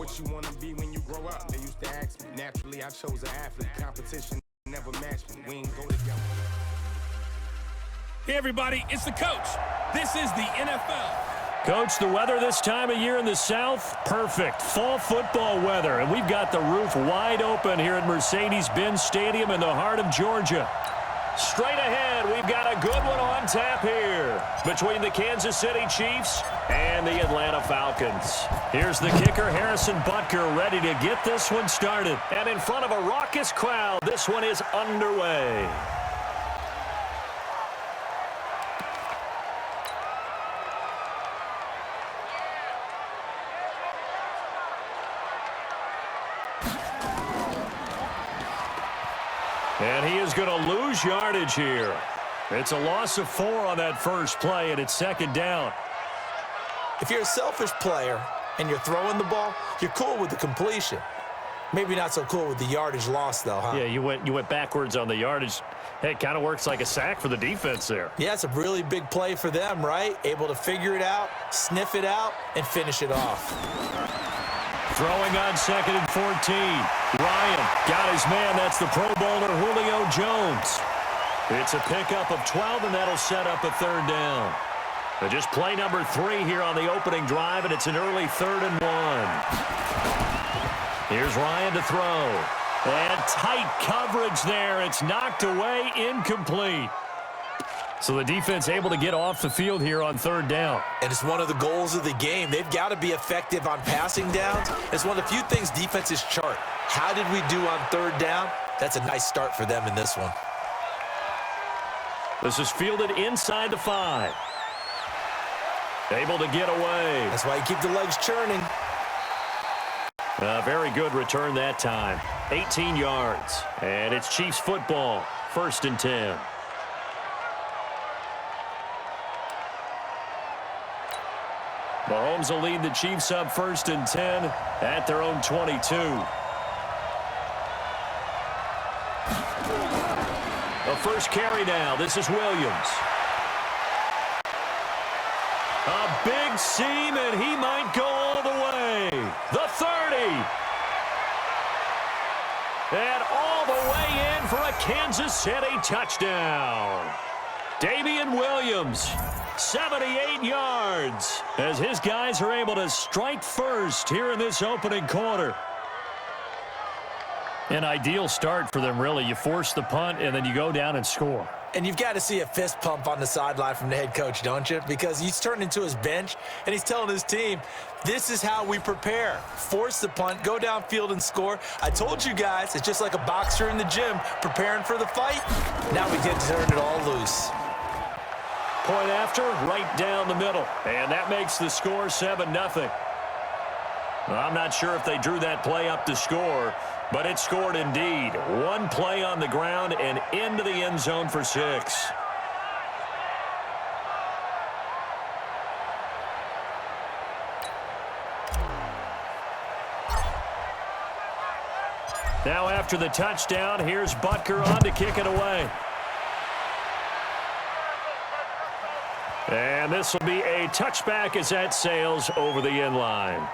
what you want to be when you grow up. They used to ask me. Naturally, I chose an athlete. Competition never matched me. We ain't go together. Hey, everybody, it's the coach. This is the NFL. Coach, the weather this time of year in the South, perfect. Fall football weather, and we've got the roof wide open here at Mercedes-Benz Stadium in the heart of Georgia. Straight ahead, we've got a good one on tap here between the Kansas City Chiefs and the Atlanta Falcons. Here's the kicker, Harrison Butker, ready to get this one started. And in front of a raucous crowd, this one is underway. And he is going to lose yardage here. It's a loss of 4 on that first play, and it's second down. If you're a selfish player and you're throwing the ball, you're cool with the completion. Maybe not so cool with the yardage loss, though, huh? Yeah, you went backwards on the yardage. Hey, it kind of works like a sack for the defense there. Yeah, it's a really big play for them, right? Able to figure it out, sniff it out, and finish it off. Throwing on 2nd and 14. Ryan got his man. That's the Pro Bowler Julio Jones. It's a pickup of 12, and that'll set up a third down. But just play number 3 here on the opening drive, and it's an early 3rd and 1. Here's Ryan to throw. And tight coverage there. It's knocked away, incomplete. So the defense able to get off the field here on 3rd down. And it's one of the goals of the game. They've got to be effective on passing downs. It's one of the few things defenses chart. How did we do on 3rd down? That's a nice start for them in this one. This is fielded inside the 5. Able to get away. That's why you keep the legs churning. A very good return that time. 18 yards. And it's Chiefs football. 1st and 10. Mahomes will lead the Chiefs up 1st and 10 at their own 22. The first carry now. This is Williams. A big seam, and he might go all the way. The 30. And all the way in for a Kansas City touchdown. Damian Williams, 78 yards, as his guys are able to strike first here in this opening quarter. An ideal start for them, really. You force the punt, and then you go down and score. And you've got to see a fist pump on the sideline from the head coach, don't you? Because he's turned into his bench, and he's telling his team, this is how we prepare. Force the punt, go downfield and score. I told you guys, it's just like a boxer in the gym preparing for the fight. Now we get to turn it all loose. Point after, right down the middle. And that makes the score 7-0. Well, I'm not sure if they drew that play up to score, but it scored indeed. One play on the ground and into the end zone for 6. Now after the touchdown, here's Butker on to kick it away. And this will be a touchback as that sails over the end line.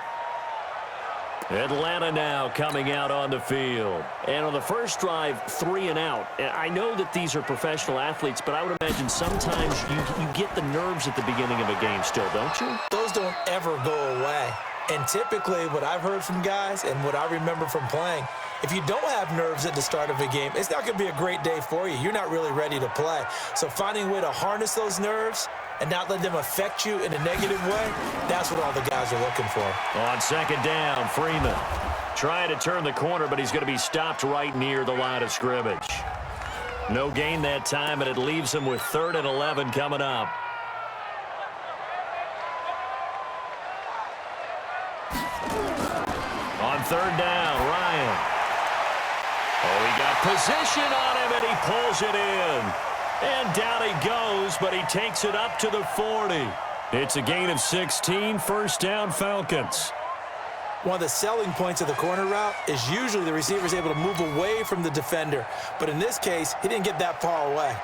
Atlanta now coming out on the field. And on the first drive, 3 and out. I know that these are professional athletes, but I would imagine sometimes you get the nerves at the beginning of a game still, don't you? Those don't ever go away. And typically what I've heard from guys and what I remember from playing, if you don't have nerves at the start of a game, it's not going to be a great day for you. You're not really ready to play. So finding a way to harness those nerves and not let them affect you in a negative way, that's what all the guys are looking for. On 2nd down, Freeman trying to turn the corner, but he's going to be stopped right near the line of scrimmage. No gain that time, and it leaves him with 3rd and 11 coming up. On 3rd down, Ryan. Oh, he got position on him, and he pulls it in. And down he goes, but he takes it up to the 40. It's a gain of 16, 1st down Falcons. One of the selling points of the corner route is usually the receiver is able to move away from the defender. But in this case, he didn't get that far away.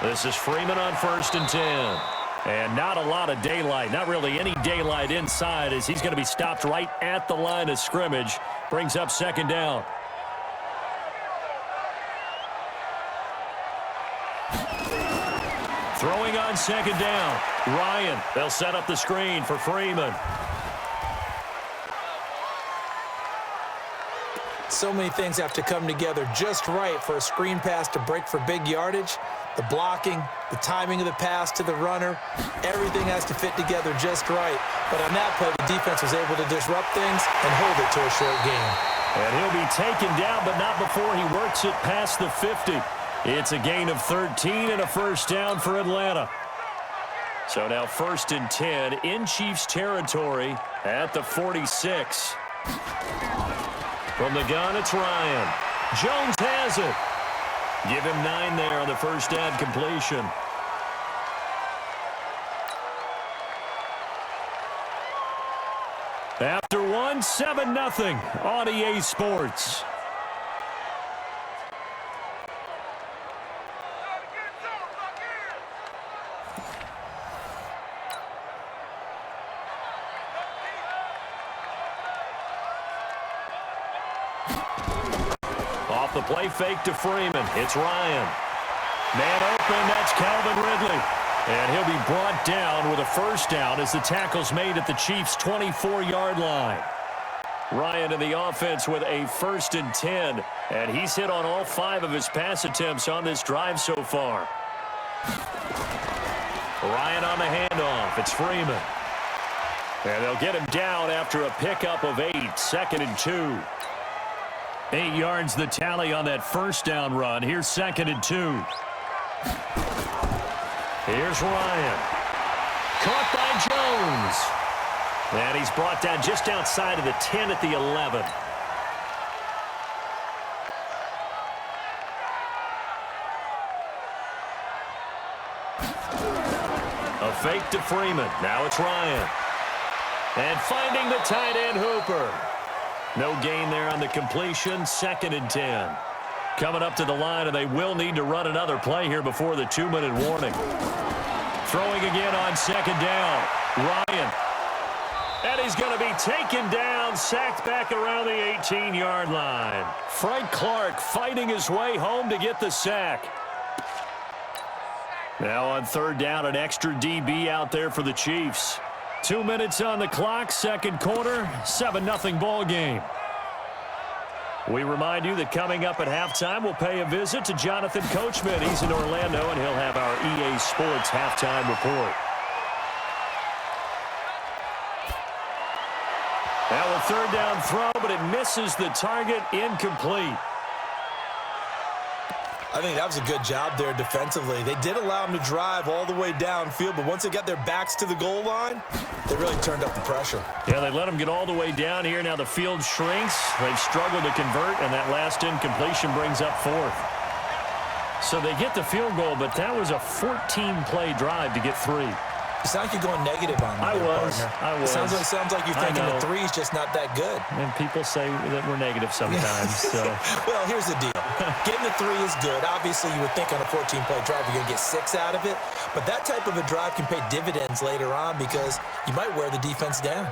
This is Freeman on 1st and 10. And not a lot of daylight, not really any daylight inside, as he's going to be stopped right at the line of scrimmage. Brings up second down. Throwing on second down. Ryan, they'll set up the screen for Freeman. So many things have to come together just right for a screen pass to break for big yardage. The blocking, the timing of the pass to the runner, everything has to fit together just right. But on that play, the defense was able to disrupt things and hold it to a short gain. And he'll be taken down, but not before he works it past the 50. It's a gain of 13 and a first down for Atlanta. So now 1st and 10 in Chiefs territory at the 46. From the gun, it's Ryan. Jones has it. Give him 9 there on the first down completion. After 1, 7-0 on EA Sports. Off the play fake to Freeman. It's Ryan. Man open, that's Calvin Ridley. And he'll be brought down with a first down as the tackle's made at the Chiefs' 24-yard line. Ryan in the offense with a 1st and 10. And he's hit on all 5 of his pass attempts on this drive so far. Ryan on the handoff. It's Freeman. And they'll get him down after a pickup of 8. 2nd and 2. 8 yards the tally on that first down run. Here's 2nd and 2. Here's Ryan. Caught by Jones. And he's brought down just outside of the 10 at the 11. A fake to Freeman. Now it's Ryan. And finding the tight end Hooper. No gain there on the completion. 2nd and 10. Coming up to the line, and they will need to run another play here before the 2-minute warning. Throwing again on 2nd down. Ryan. And he's going to be taken down, sacked back around the 18-yard line. Frank Clark fighting his way home to get the sack. Now on 3rd down, an extra DB out there for the Chiefs. 2 minutes on the clock, 2nd quarter, 7-0 ball game. We remind you that coming up at halftime, we'll pay a visit to Jonathan Coachman. He's in Orlando, and he'll have our EA Sports halftime report. Now a 3rd down throw, but it misses the target, incomplete. I think that was a good job there defensively. They did allow them to drive all the way downfield, but once they got their backs to the goal line, they really turned up the pressure. Yeah, they let them get all the way down here. Now the field shrinks. They've struggled to convert, and that last incompletion brings up 4th. So they get the field goal, but that was a 14-play drive to get 3. You sound like you're going negative on me. I was. It sounds like you're thinking the 3's just not that good. And people say that we're negative sometimes. So. Well, here's the deal. Getting the 3 is good. Obviously, you would think on a 14-play drive you're going to get 6 out of it. But that type of a drive can pay dividends later on because you might wear the defense down.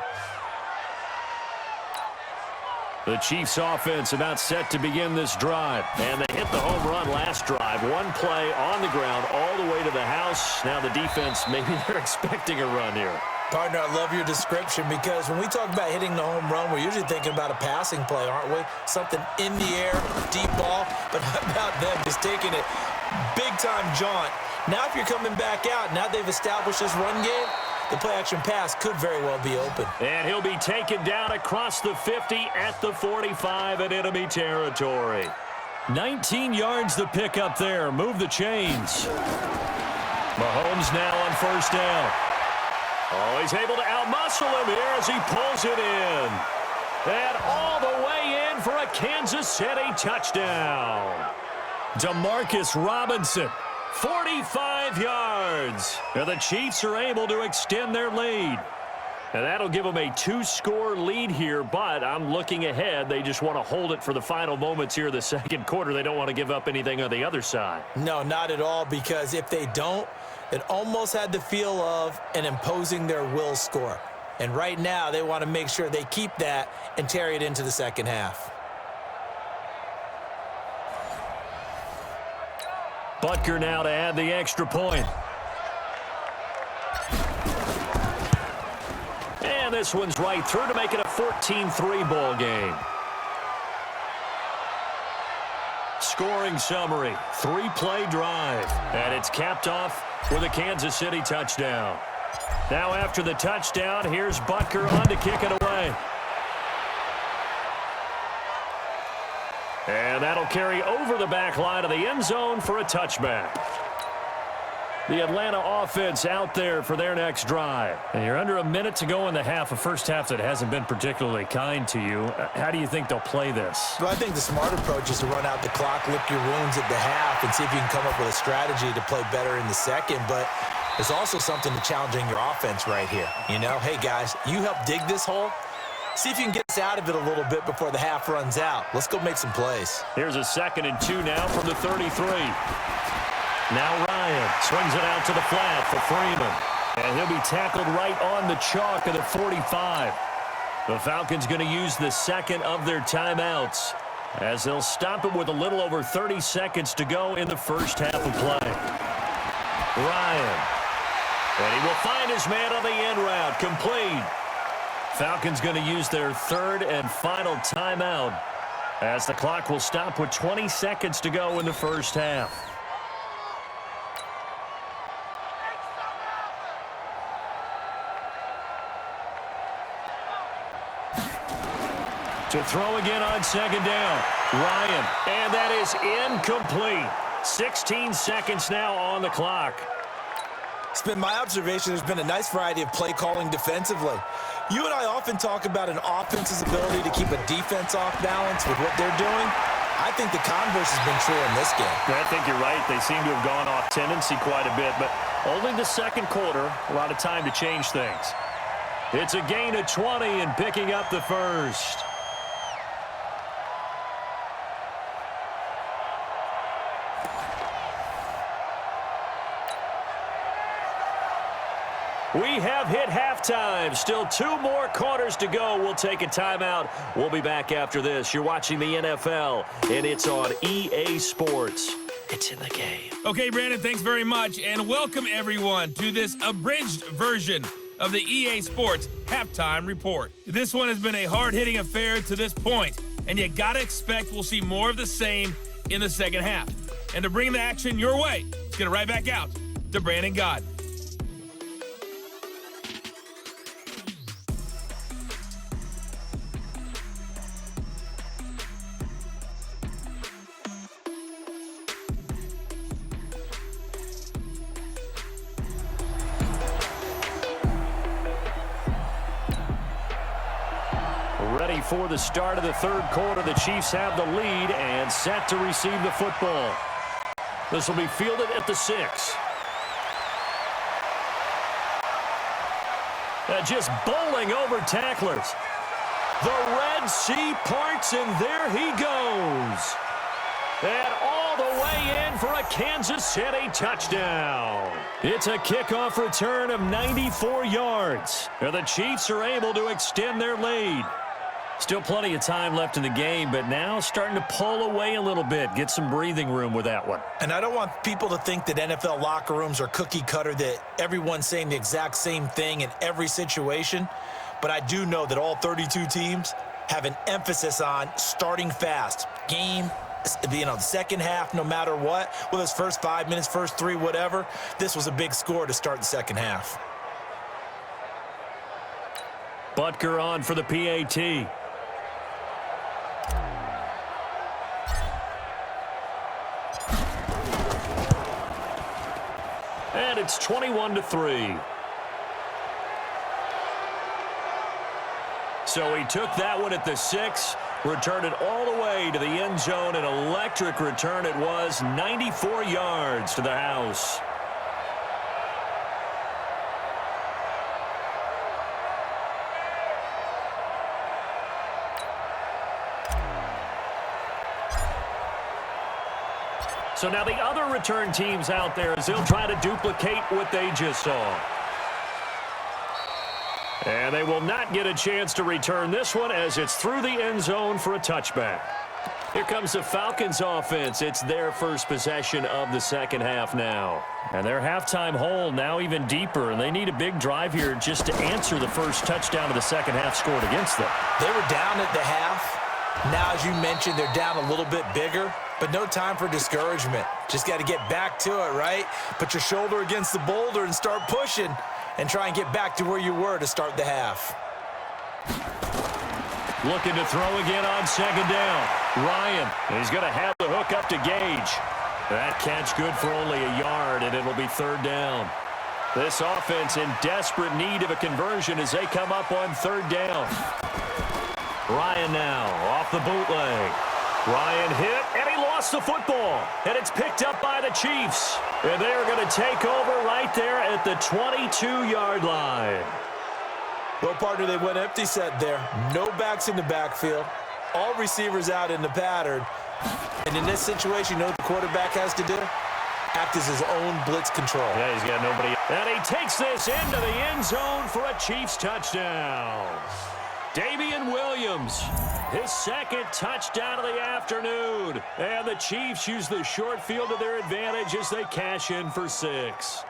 The Chiefs offense about set to begin this drive. And they hit the home run last drive. 1 play on the ground all the way to the house. Now the defense, maybe they're expecting a run here. Partner, I love your description because when we talk about hitting the home run, we're usually thinking about a passing play, aren't we? Something in the air, deep ball. But how about them just taking it big-time jaunt? Now if you're coming back out, now they've established this run game, the play-action pass could very well be open. And he'll be taken down across the 50 at the 45 in enemy territory. 19 yards the pick up there. Move the chains. Mahomes now on 1st down. Oh, he's able to outmuscle him here as he pulls it in. And all the way in for a Kansas City touchdown. Demarcus Robinson. 45 yards. And the Chiefs are able to extend their lead. And that'll give them a 2-score lead here, but I'm looking ahead. They just want to hold it for the final moments here of the 2nd quarter. They don't want to give up anything on the other side. No, not at all, because if they don't, It almost had the feel of an imposing their will score. And right now, they want to make sure they keep that and carry it into the second half. Butker now to add the extra point. And this one's right through to make it a 14-3 ball game. Scoring summary, 3-play drive. And it's capped off with a Kansas City touchdown. Now after the touchdown, here's Butker on to kick it away. And that'll carry over the back line of the end zone for a touchback. The Atlanta offense out there for their next drive. And you're under a minute to go in the half, a first half that hasn't been particularly kind to you. How do you think they'll play this? Well, I think the smart approach is to run out the clock, lick your wounds at the half, and see if you can come up with a strategy to play better in the second. But there's also something to challenging your offense right here. You know, hey, guys, you help dig this hole. See if you can get us out of it a little bit before the half runs out. Let's go make some plays. Here's a 2nd and 2 now from the 33. Now Ryan swings it out to the flat for Freeman. And he'll be tackled right on the chalk of the 45. The Falcons going to use the second of their timeouts as they'll stop it with a little over 30 seconds to go in the first half of play. Ryan. And he will find his man on the end route. Complete. Falcons going to use their third and final timeout as the clock will stop with 20 seconds to go in the first half. To throw again on 2nd down. Ryan, and that is incomplete. 16 seconds now on the clock. It's been my observation there's been a nice variety of play calling defensively. You and I often talk about an offense's ability to keep a defense off balance with what they're doing. I think the converse has been true in this game. I think you're right. They seem to have gone off tendency quite a bit, but only the second quarter, a lot of time to change things. It's a gain of 20 and picking up the first. We have hit halftime. Still 2 more quarters to go. We'll take a timeout. We'll be back after this. You're watching the NFL, and it's on EA Sports. It's in the game. Okay, Brandon, thanks very much, and welcome everyone to this abridged version of the EA Sports Halftime Report. This one has been a hard-hitting affair to this point, and you gotta expect we'll see more of the same in the second half. And to bring the action your way, let's get it right back out to Brandon God. Ready for the start of the third quarter. The Chiefs have the lead and set to receive the football. This will be fielded at the 6. Just bowling over tacklers. The Red Sea parts, and there he goes. And all the way in for a Kansas City touchdown. It's a kickoff return of 94 yards. And the Chiefs are able to extend their lead. Still plenty of time left in the game, but now starting to pull away a little bit. Get some breathing room with that one. And I don't want people to think that NFL locker rooms are cookie cutter, that everyone's saying the exact same thing in every situation. But I do know that all 32 teams have an emphasis on starting fast. Game, the second half, no matter what, whether it's first 5 minutes, first 3, whatever, this was a big score to start the second half. Butker on for the PAT. And it's 21-3. So he took that one at the 6, returned it all the way to the end zone. An electric return it was, 94 yards to the house. So now the other return teams out there as they'll try to duplicate what they just saw. And they will not get a chance to return this one as it's through the end zone for a touchback. Here comes the Falcons offense. It's their first possession of the second half now. And their halftime hole now even deeper, and they need a big drive here just to answer the first touchdown of the second half scored against them. They were down at the half. Now, as you mentioned, they're down a little bit bigger, but no time for discouragement. Just got to get back to it, right? Put your shoulder against the boulder and start pushing and try and get back to where you were to start the half. Looking to throw again on second down. Ryan, he's going to have the hook up to Gage. That catch good for only a yard, and it'll be third down. This offense in desperate need of a conversion as they come up on third down. Ryan now off the bootleg. Ryan hit, and he lost the football. And it's picked up by the Chiefs. And they are going to take over right there at the 22-yard line. Well, partner, they went empty set there. No backs in the backfield. All receivers out in the pattern. And in this situation, you know what the quarterback has to do? Act as his own blitz control. Yeah, he's got nobody. And he takes this into the end zone for a Chiefs touchdown. Damian Williams, his second touchdown of the afternoon. And the Chiefs use the short field to their advantage as they cash in for 6.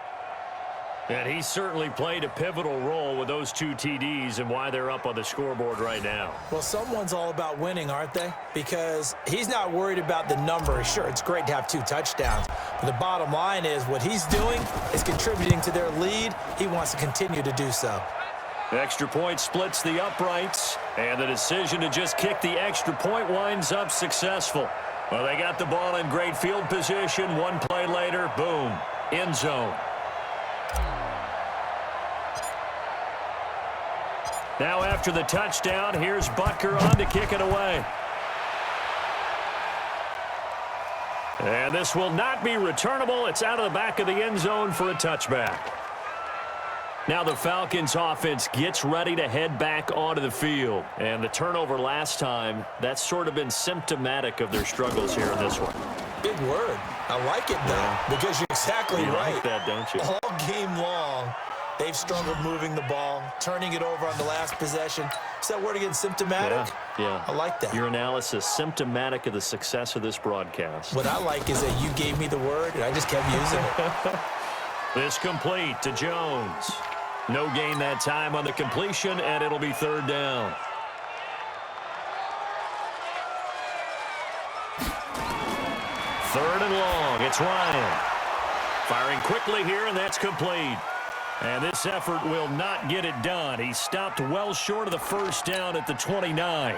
And he certainly played a pivotal role with those 2 TDs and why they're up on the scoreboard right now. Well, someone's all about winning, aren't they? Because he's not worried about the number. Sure, it's great to have 2 touchdowns. But the bottom line is what he's doing is contributing to their lead. He wants to continue to do so. Extra point splits the uprights, and the decision to just kick the extra point winds up successful. Well, they got the ball in great field position. One play later, boom, end zone. Now after the touchdown, here's Butker on to kick it away. And this will not be returnable. It's out of the back of the end zone for a touchback. Now the Falcons offense gets ready to head back onto the field. And the turnover last time, that's sort of been symptomatic of their struggles here in this one. Big word. I like it, though, because you're exactly right. You like that, don't you? All game long, they've struggled moving the ball, turning it over on the last possession. Is that word again, symptomatic? Yeah. I like that. Your analysis, symptomatic of the success of this broadcast. What I like is that you gave me the word, and I just kept using it. This complete to Jones. No gain that time on the completion, and it'll be third down. Third and long. It's Ryan. Firing quickly here, and that's complete. And this effort will not get it done. He stopped well short of the first down at the 29.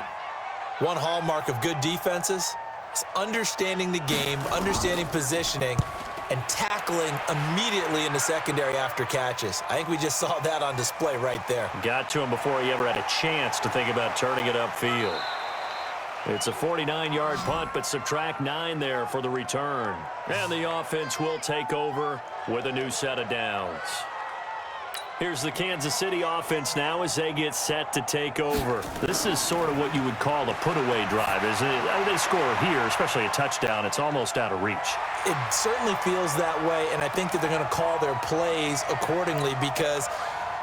One hallmark of good defenses is understanding the game, understanding positioning, and tackling immediately in the secondary after catches. I think we just saw that on display right there. Got to him before he ever had a chance to think about turning it upfield. It's a 49-yard punt, but subtract 9 there for the return. And the offense will take over with a new set of downs. Here's the Kansas City offense now as they get set to take over. This is sort of what you would call a put-away drive, isn't it? They score here, especially a touchdown. It's almost out of reach. It certainly feels that way, and I think that they're going to call their plays accordingly because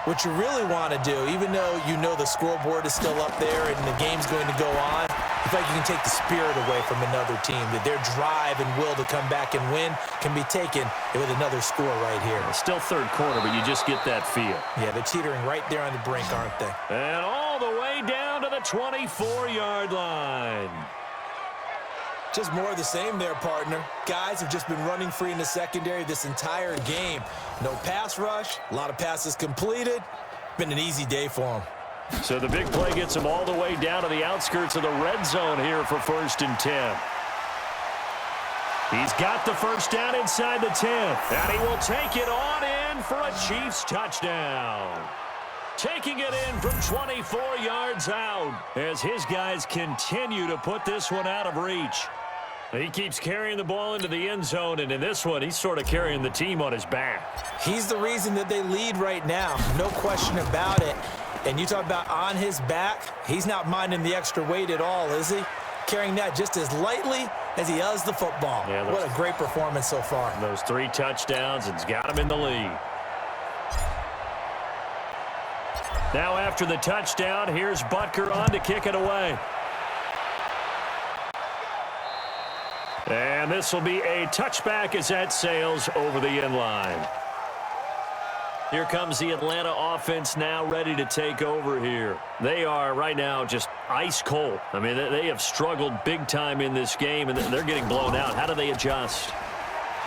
what you really want to do, even though you know the scoreboard is still up there and the game's going to go on, I feel like you can take the spirit away from another team, that their drive and will to come back and win can be taken with another score right here. It's still third quarter, but you just get that feel. Yeah, they're teetering right there on the brink, aren't they? And all the way down to the 24-yard line. Just more of the same there, partner. Guys have just been running free in the secondary this entire game. No pass rush, a lot of passes completed. Been an easy day for them. So the big play gets him all the way down to the outskirts of the red zone here for 1st and 10. He's got the first down inside the 10. And he will take it on in for a Chiefs touchdown. Taking it in from 24 yards out as his guys continue to put this one out of reach. He keeps carrying the ball into the end zone, and in this one, he's sort of carrying the team on his back. He's the reason that they lead right now. No question about it. And you talk about on his back, he's not minding the extra weight at all, is he? Carrying that just as lightly as he has the football. Yeah, what a great performance so far. Those 3 touchdowns, it's got him in the lead. Now after the touchdown, here's Butker on to kick it away. And this will be a touchback as that sails over the end line. Here comes the Atlanta offense now ready to take over here. They are right now just ice cold. I mean, they have struggled big time in this game, and they're getting blown out. How do they adjust?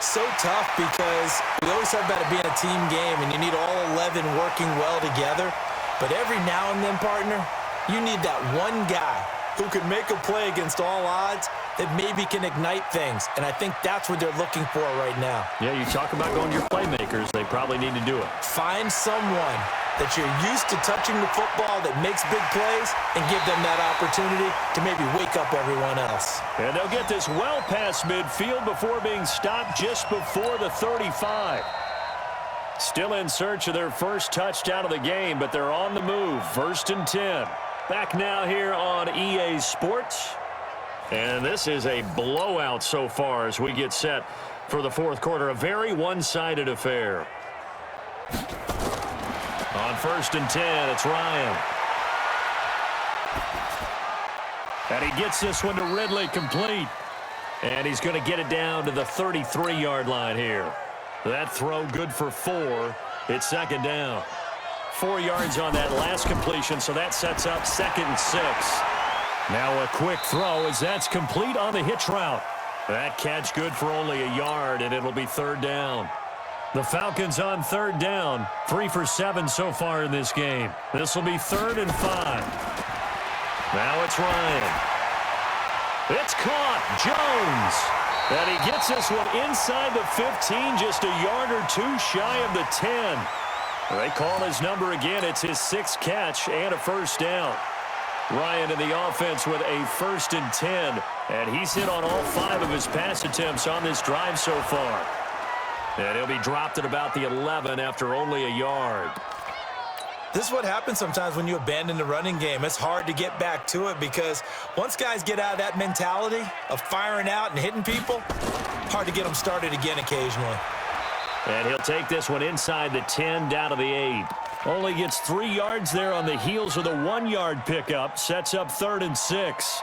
So tough because we always talk about it being a team game, and you need all 11 working well together. But every now and then, partner, you need that one guy who can make a play against all odds that maybe can ignite things. And I think that's what they're looking for right now. Yeah, you talk about going to your playmakers. They probably need to do it. Find someone that you're used to touching the football that makes big plays and give them that opportunity to maybe wake up everyone else. And they'll get this well past midfield before being stopped just before the 35. Still in search of their first touchdown of the game, but they're on the move. 1st and 10. Back now here on EA Sports. And this is a blowout so far as we get set for the fourth quarter. A very one-sided affair. On 1st and 10, it's Ryan. And he gets this one to Ridley complete. And he's going to get it down to the 33-yard line here. That throw good for 4. It's 2nd down. 4 yards on that last completion, so that sets up 2nd and 6. Now a quick throw as that's complete on the hitch route. That catch good for only a yard, and it'll be 3rd down. The Falcons on 3rd down, 3 for 7 so far in this game. This will be 3rd and 5. Now it's Ryan. It's caught. Jones. And he gets this one inside the 15, just a yard or 2 shy of the 10. They call his number again. It's his 6th catch and a 1st down. Ryan in the offense with a 1st and 10. And he's hit on all 5 of his pass attempts on this drive so far. And he'll be dropped at about the 11 after only a yard. This is what happens sometimes when you abandon the running game. It's hard to get back to it because once guys get out of that mentality of firing out and hitting people, hard to get them started again occasionally. And he'll take this one inside the 10 down to the 8. Only gets 3 yards there on the heels of the 1-yard pickup. Sets up 3rd and 6.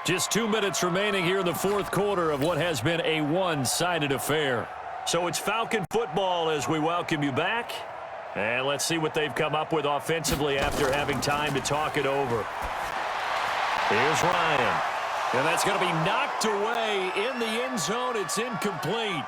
Just 2 minutes remaining here in the fourth quarter of what has been a one-sided affair. So it's Falcon football as we welcome you back. And let's see what they've come up with offensively after having time to talk it over. Here's Ryan. And that's going to be knocked away in the end zone. It's incomplete.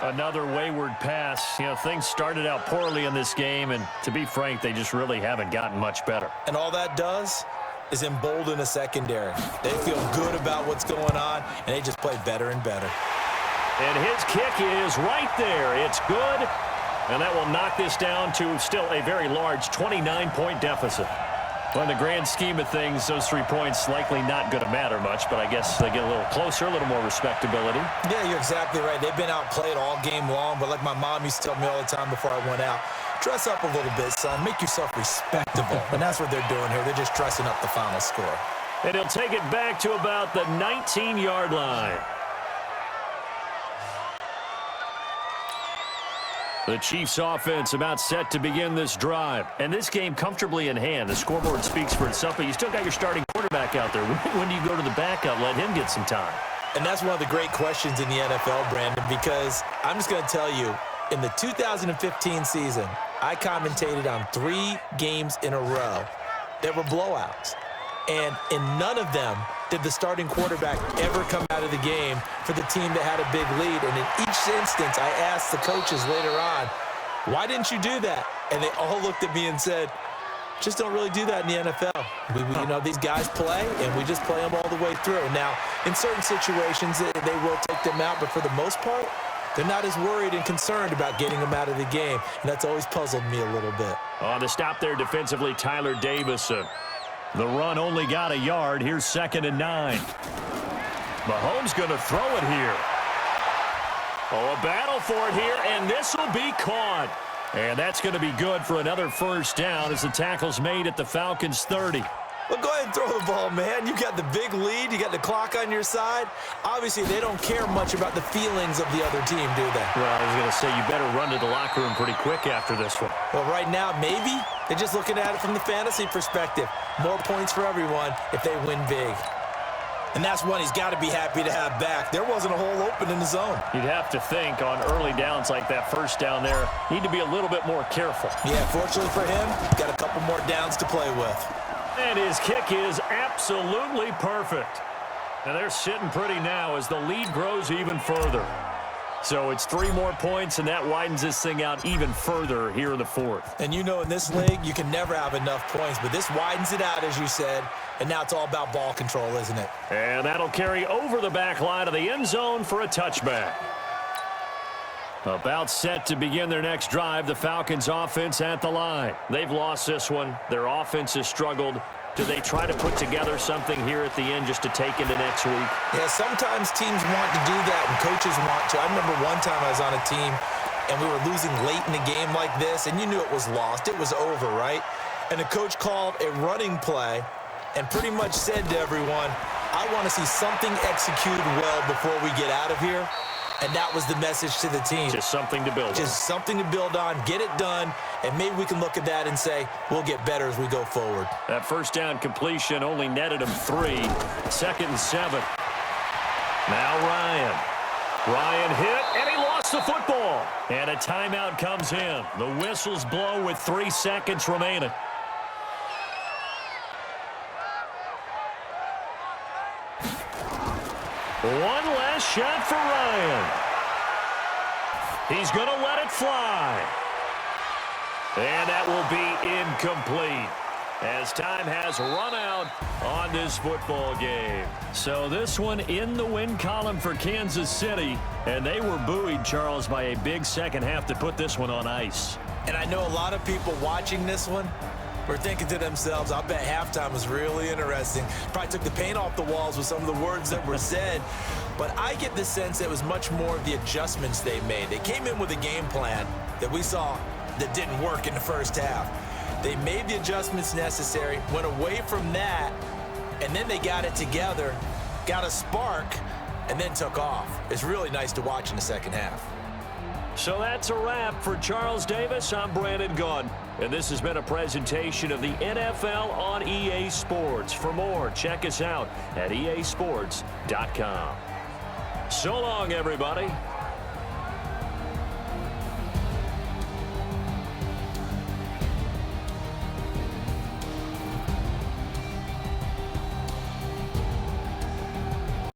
Another wayward pass. You know, things started out poorly in this game, and to be frank, they just really haven't gotten much better. And all that does is embolden a secondary. They feel good about what's going on, and they just play better and better. And his kick is right there. It's good, and that will knock this down to still a very large 29-point deficit. Well, in the grand scheme of things, those 3 points likely not going to matter much, but I guess they get a little closer, a little more respectability. Yeah, you're exactly right. They've been outplayed all game long, but like my mom used to tell me all the time before I went out, dress up a little bit, son. Make yourself respectable. And that's what they're doing here. They're just dressing up the final score. And he'll take it back to about the 19-yard line. The Chiefs offense about set to begin this drive. And this game comfortably in hand. The scoreboard speaks for itself, but you still got your starting quarterback out there. When do you go to the backup? Let him get some time. And that's one of the great questions in the NFL, Brandon, because I'm just going to tell you, in the 2015 season, I commentated on 3 games in a row that were blowouts. And in none of them did the starting quarterback ever come out of the game for the team that had a big lead. And in each instance, I asked the coaches later on, why didn't you do that? And they all looked at me and said, just don't really do that in the NFL. You know, these guys play, and we just play them all the way through. Now, in certain situations, they will take them out, but for the most part, they're not as worried and concerned about getting them out of the game. And that's always puzzled me a little bit. On the stop there defensively, Tyler Davis. The run only got a yard. Here's 2nd and 9. Mahomes going to throw it here. Oh, a battle for it here, and this will be caught. And that's going to be good for another 1st down as the tackle's made at the Falcons' 30. Well, go ahead and throw the ball, man. You got the big lead. You got the clock on your side. Obviously, they don't care much about the feelings of the other team, do they? Well, I was going to say, you better run to the locker room pretty quick after this one. Well, right now, maybe. They're just looking at it from the fantasy perspective. More points for everyone if they win big. And that's one he's got to be happy to have back. There wasn't a hole open in the zone. You'd have to think on early downs like that first down there, need to be a little bit more careful. Yeah, fortunately for him, got a couple more downs to play with. And his kick is absolutely perfect. And they're sitting pretty now as the lead grows even further. So it's 3 more points, and that widens this thing out even further here in the fourth. And you know in this league, you can never have enough points, but this widens it out, as you said, and now it's all about ball control, isn't it? And that'll carry over the back line of the end zone for a touchback. About set to begin their next drive, the Falcons offense at the line. They've lost this one. Their offense has struggled. Do they try to put together something here at the end just to take into next week? Yeah, sometimes teams want to do that and coaches want to. I remember one time I was on a team and we were losing late in the game like this, and you knew it was lost. It was over, right? And the coach called a running play and pretty much said to everyone, I want to see something executed well before we get out of here. And that was the message to the team. Just something to build on. Just something to build on, get it done, and maybe we can look at that and say, we'll get better as we go forward. That first down completion only netted him 3. 2nd and 7. Now Ryan. Ryan hit, and he lost the football. And a timeout comes in. The whistles blow with 3 seconds remaining. One last shot for Ryan. He's going to let it fly. And that will be incomplete as time has run out on this football game. So this one in the win column for Kansas City. And they were buoyed, Charles, by a big second half to put this one on ice. And I know a lot of people watching this one were thinking to themselves, I bet halftime was really interesting. Probably took the paint off the walls with some of the words that were said. But I get the sense it was much more of the adjustments they made. They came in with a game plan that we saw that didn't work in the first half. They made the adjustments necessary, went away from that, and then they got it together, got a spark, and then took off. It's really nice to watch in the second half. So that's a wrap for Charles Davis. I'm Brandon Gunn. And this has been a presentation of the NFL on EA Sports. For more, check us out at easports.com. So long, everybody.